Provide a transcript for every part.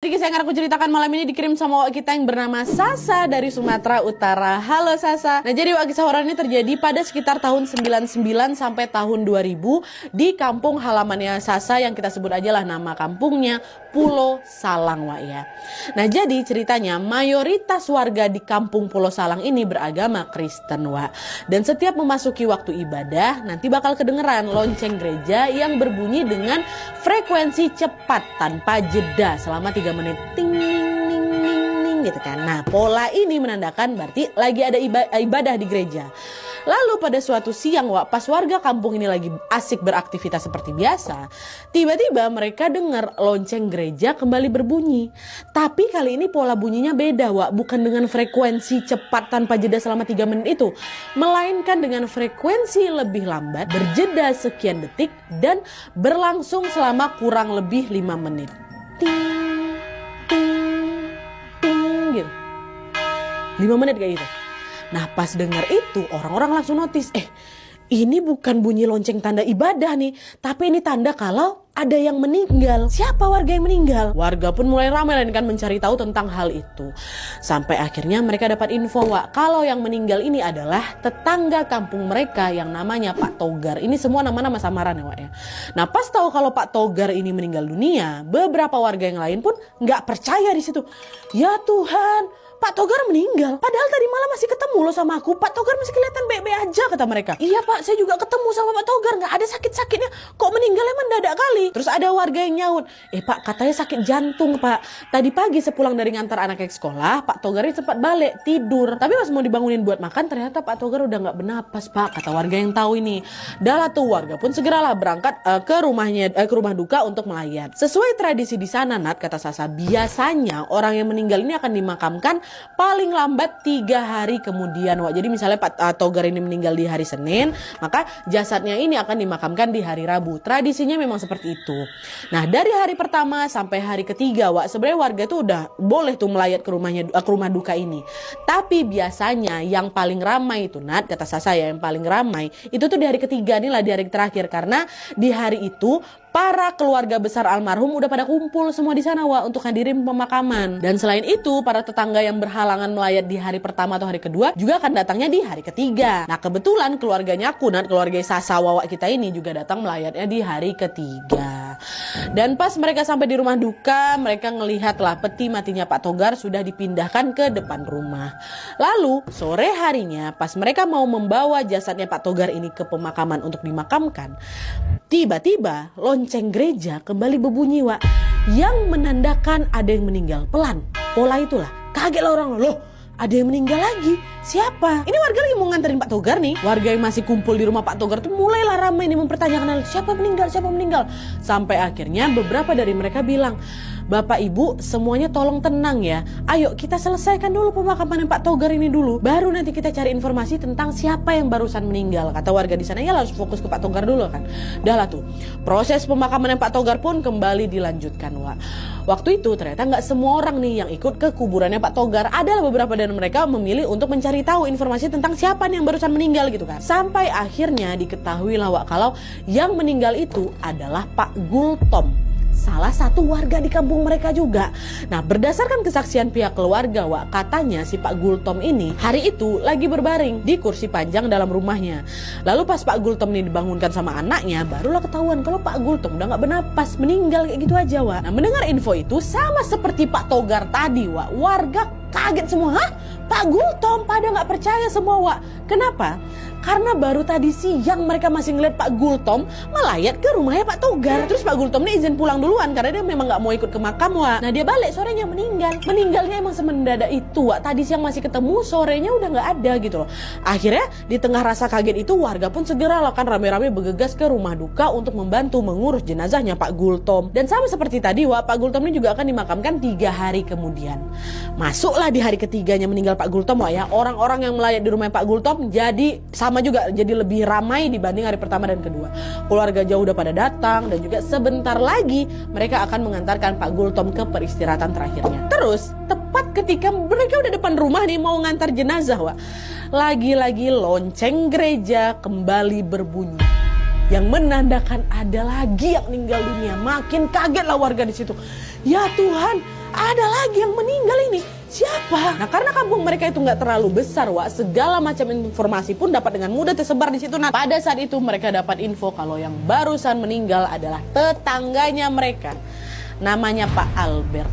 Jadi kisah yang aku ceritakan malam ini dikirim sama wak kita yang bernama Sasa dari Sumatera Utara. Halo Sasa. Nah jadi wak kisah horor ini terjadi pada sekitar tahun 99 sampai tahun 2000 di kampung halamannya Sasa yang kita sebut aja lah nama kampungnya Pulau Salang wak ya. Nah jadi ceritanya mayoritas warga di kampung Pulau Salang ini beragama Kristen wak. Dan setiap memasuki waktu ibadah nanti bakal kedengeran lonceng gereja yang berbunyi dengan frekuensi cepat tanpa jeda selama 3 menit, ting ning ning gitu kan. Nah pola ini menandakan berarti lagi ada ibadah di gereja. Lalu pada suatu siang wak, pas warga kampung ini lagi asik beraktivitas seperti biasa, tiba-tiba mereka dengar lonceng gereja kembali berbunyi. Tapi kali ini pola bunyinya beda wak, bukan dengan frekuensi cepat tanpa jeda selama 3 menit itu, melainkan dengan frekuensi lebih lambat, berjeda sekian detik dan berlangsung selama kurang lebih 5 menit. Ting gitu. 5 menit kayak gitu. Nah pas dengar itu orang-orang langsung notice, ini bukan bunyi lonceng tanda ibadah nih, tapi ini tanda kalau ada yang meninggal. Siapa warga yang meninggal? Warga pun mulai ramai kan mencari tahu tentang hal itu. Sampai akhirnya mereka dapat info wak, kalau yang meninggal ini adalah tetangga kampung mereka yang namanya Pak Togar. Ini semua nama-nama samaran ya wak ya. Nah pas tahu kalau Pak Togar ini meninggal dunia, beberapa warga yang lain pun nggak percaya di situ. Ya Tuhan, Pak Togar meninggal. Padahal tadi malam masih ketemu loh sama aku. Pak Togar masih kelihatan baik-baik aja kata mereka. Iya Pak, saya juga ketemu sama Pak Togar. Nggak ada sakit-sakitnya. Kok meninggalnya mendadak kali? Terus ada warga yang nyaut. Pak katanya sakit jantung Pak. Tadi pagi sepulang dari ngantar anaknya ke sekolah, Pak Togar ini sempat balik tidur. Tapi pas mau dibangunin buat makan, ternyata Pak Togar udah nggak bernapas Pak. Kata warga yang tahu ini. Dah tuh warga pun segeralah berangkat ke rumah duka untuk melayat. Sesuai tradisi di sana Nat, kata Sasa, biasanya orang yang meninggal ini akan dimakamkan paling lambat 3 hari kemudian wak. Jadi misalnya Pak Togar ini meninggal di hari Senin, maka jasadnya ini akan dimakamkan di hari Rabu. Tradisinya memang seperti itu. Nah dari hari pertama sampai hari ketiga wak, sebenarnya warga itu udah boleh tuh melayat ke rumah duka ini. Tapi biasanya yang paling ramai itu Nat, kata Sasa ya, yang paling ramai itu tuh di hari ketiga nih lah, di hari terakhir. Karena di hari itu para keluarga besar almarhum udah pada kumpul semua di sana wak untuk hadirin pemakaman. Dan selain itu para tetangga yang berhalangan melayat di hari pertama atau hari kedua juga akan datangnya di hari ketiga. Nah kebetulan keluarganya aku Nat, keluarga Sasa wawak kita ini juga datang melayatnya di hari ketiga. Dan pas mereka sampai di rumah duka, mereka ngelihat lah peti matinya Pak Togar sudah dipindahkan ke depan rumah. Lalu sore harinya pas mereka mau membawa jasadnya Pak Togar ini ke pemakaman untuk dimakamkan, tiba-tiba lonceng gereja kembali berbunyi wak, yang menandakan ada yang meninggal. Pelan, pola itulah. Kaget lah orang, loh ada yang meninggal lagi. Siapa? Ini warga lagi mau nganterin Pak Togar nih. Warga yang masih kumpul di rumah Pak Togar tuh mulailah ramai nih mempertanyakan siapa meninggal. Sampai akhirnya beberapa dari mereka bilang, Bapak Ibu semuanya tolong tenang ya. Ayo kita selesaikan dulu pemakaman Pak Togar ini dulu. Baru nanti kita cari informasi tentang siapa yang barusan meninggal. Kata warga di sana ya harus fokus ke Pak Togar dulu kan. Dah lah tuh. Proses pemakaman Pak Togar pun kembali dilanjutkan wak. Waktu itu ternyata nggak semua orang nih yang ikut ke kuburannya Pak Togar. Adalah beberapa dari mereka memilih untuk mencari tahu informasi tentang siapa nih yang barusan meninggal gitu kan. Sampai akhirnya diketahui lah wak, kalau yang meninggal itu adalah Pak Gultom, salah satu warga di kampung mereka juga. Nah berdasarkan kesaksian pihak keluarga wak, katanya si Pak Gultom ini hari itu lagi berbaring di kursi panjang dalam rumahnya. Lalu pas Pak Gultom ini dibangunkan sama anaknya, barulah ketahuan kalau Pak Gultom udah gak bernapas, meninggal kayak gitu aja wak. Nah mendengar info itu sama seperti Pak Togar tadi wak, warga kaget semua. Hah? Pak Gultom? Pada gak percaya semua wak. Kenapa? Karena baru tadi siang mereka masih ngeliat Pak Gultom melayat ke rumahnya Pak Togar. Terus Pak Gultom ini izin pulang duluan karena dia memang gak mau ikut ke makam wak. Nah dia balik sorenya meninggal. Meninggalnya emang semendadak itu wak. Tadi siang masih ketemu, sorenya udah gak ada gitu loh. Akhirnya di tengah rasa kaget itu warga pun segera kan rame-rame bergegas ke rumah duka untuk membantu mengurus jenazahnya Pak Gultom. Dan sama seperti tadi wak, Pak Gultom ini juga akan dimakamkan 3 hari kemudian. Masuklah di hari ketiganya meninggal Pak Gultom wak ya. Orang-orang yang melayat di rumah Pak Gultom jadi sama juga, jadi lebih ramai dibanding hari pertama dan kedua. Keluarga jauh udah pada datang dan juga sebentar lagi mereka akan mengantarkan Pak Gultom ke peristirahatan terakhirnya. Terus tepat ketika mereka udah depan rumah nih mau ngantar jenazah wak, lagi-lagi lonceng gereja kembali berbunyi yang menandakan ada lagi yang meninggal dunia. Makin kagetlah warga di situ. Ya Tuhan, ada lagi yang meninggal ini. Siapa? Nah, karena kampung mereka itu nggak terlalu besar, Wak, segala macam informasi pun dapat dengan mudah tersebar di situ. Nah, pada saat itu mereka dapat info kalau yang barusan meninggal adalah tetangganya mereka. Namanya Pak Albert.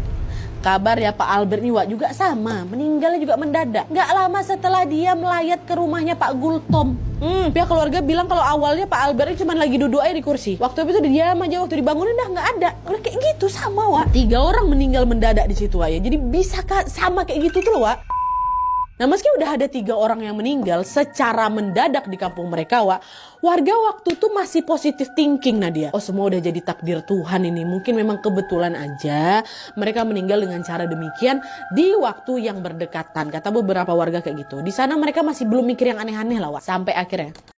Kabar ya Pak Albert ini, Wak, juga sama. Meninggalnya juga mendadak. Nggak lama setelah dia melayat ke rumahnya Pak Gultom. Pihak keluarga bilang kalau awalnya Pak Albert ini cuma lagi duduk aja di kursi. Waktu itu dia diam aja, waktu dibangunin dah nggak ada. Udah kayak gitu sama, Wak. 3 orang meninggal mendadak di situ, Wak, ya. Jadi bisa sama kayak gitu tuh, Wak. Nah, meski udah ada 3 orang yang meninggal secara mendadak di kampung mereka, Wak, warga waktu itu masih positif thinking, Nadia. Oh, semua udah jadi takdir Tuhan ini. Mungkin memang kebetulan aja mereka meninggal dengan cara demikian di waktu yang berdekatan. Kata beberapa warga kayak gitu. Di sana mereka masih belum mikir yang aneh-aneh lah, Wak. Sampai akhirnya